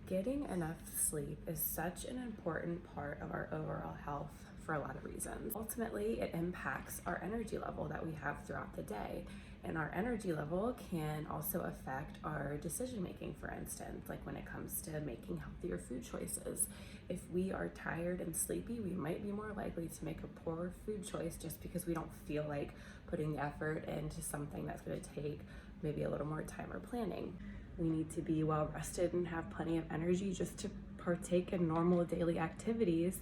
Getting enough sleep is such an important part of our overall health for a lot of reasons. Ultimately, it impacts our energy level that we have throughout the day. And our energy level can also affect our decision making, for instance, like when it comes to making healthier food choices. If we are tired and sleepy, we might be more likely to make a poor food choice just because we don't feel like putting the effort into something that's going to take maybe a little more time or planning. We need to be well rested and have plenty of energy just to partake in normal daily activities,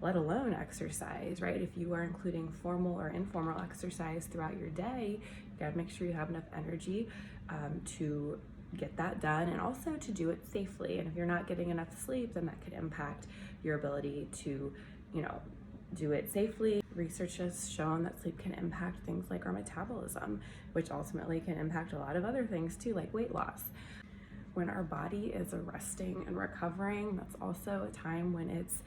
let alone exercise, right? If you are including formal or informal exercise throughout your day, you gotta make sure you have enough energy to get that done and also to do it safely. And if you're not getting enough sleep, then that could impact your ability to, do it safely. Research has shown that sleep can impact things like our metabolism, which ultimately can impact a lot of other things too, like weight loss. When our body is resting and recovering, that's also a time when it's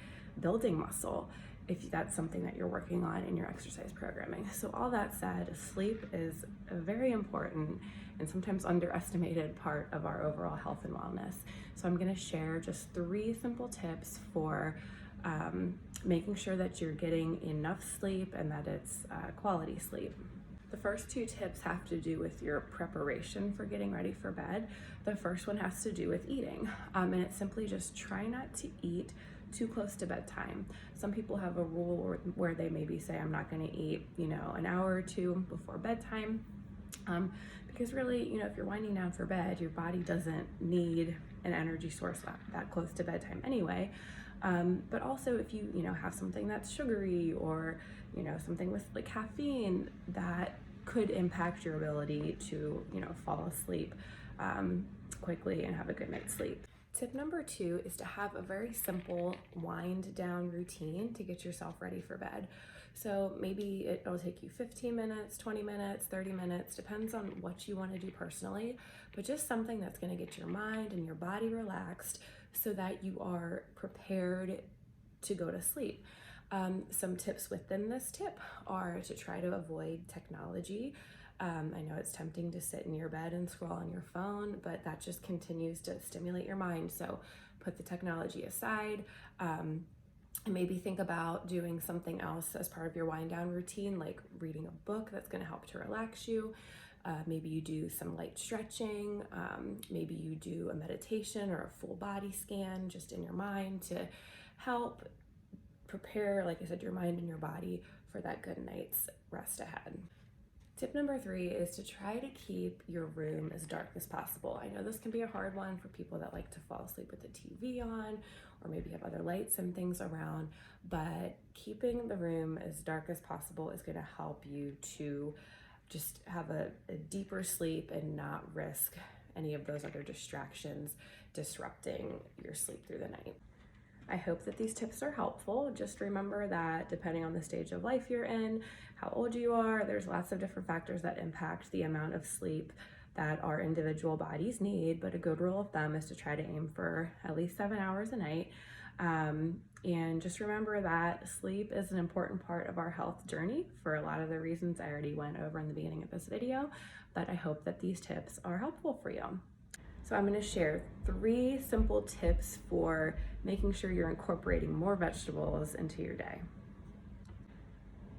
building muscle, if that's something that you're working on in your exercise programming. So all that said, sleep is a very important and sometimes underestimated part of our overall health and wellness. So I'm gonna share just 3 simple tips for making sure that you're getting enough sleep and that it's quality sleep. The first 2 tips have to do with your preparation for getting ready for bed. The first one has to do with eating, and it's simply just try not to eat too close to bedtime. Some people have a rule where they maybe say, I'm not gonna eat, an hour or 2 before bedtime. Because really, if you're winding down for bed, your body doesn't need an energy source that close to bedtime anyway. But also if you have something that's sugary or something with like caffeine, that could impact your ability to fall asleep quickly and have a good night's sleep. Tip number 2 is to have a very simple wind down routine to get yourself ready for bed. So maybe it'll take you 15 minutes, 20 minutes, 30 minutes, depends on what you want to do personally, but just something that's going to get your mind and your body relaxed so that you are prepared to go to sleep. Some tips within this tip are to try to avoid technology. I know it's tempting to sit in your bed and scroll on your phone, but that just continues to stimulate your mind. So put the technology aside. Maybe think about doing something else as part of your wind down routine, like reading a book that's going to help to relax you. Maybe you do some light stretching. Maybe you do a meditation or a full body scan just in your mind to help prepare, like I said, your mind and your body for that good night's rest ahead. Tip number 3 is to try to keep your room as dark as possible. I know this can be a hard one for people that like to fall asleep with the TV on or maybe have other lights and things around, but keeping the room as dark as possible is going to help you to just have a deeper sleep and not risk any of those other distractions disrupting your sleep through the night. I hope that these tips are helpful. Just remember that depending on the stage of life you're in, how old you are, there's lots of different factors that impact the amount of sleep that our individual bodies need, but a good rule of thumb is to try to aim for at least 7 hours a night. And just remember that sleep is an important part of our health journey for a lot of the reasons I already went over in the beginning of this video, but I hope that these tips are helpful for you. So I'm going to share 3 simple tips for making sure you're incorporating more vegetables into your day.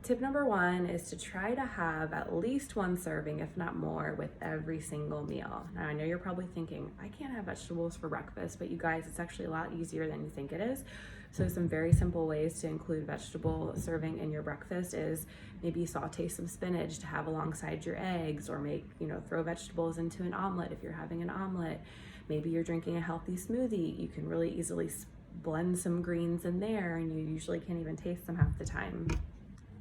Tip number 1 is to try to have at least 1 serving, if not more, with every single meal. Now I know you're probably thinking, I can't have vegetables for breakfast, but you guys, it's actually a lot easier than you think it is. So some very simple ways to include vegetable serving in your breakfast is maybe saute some spinach to have alongside your eggs, or throw vegetables into an omelet if you're having an omelet. Maybe you're drinking a healthy smoothie. You can really easily blend some greens in there and you usually can't even taste them half the time.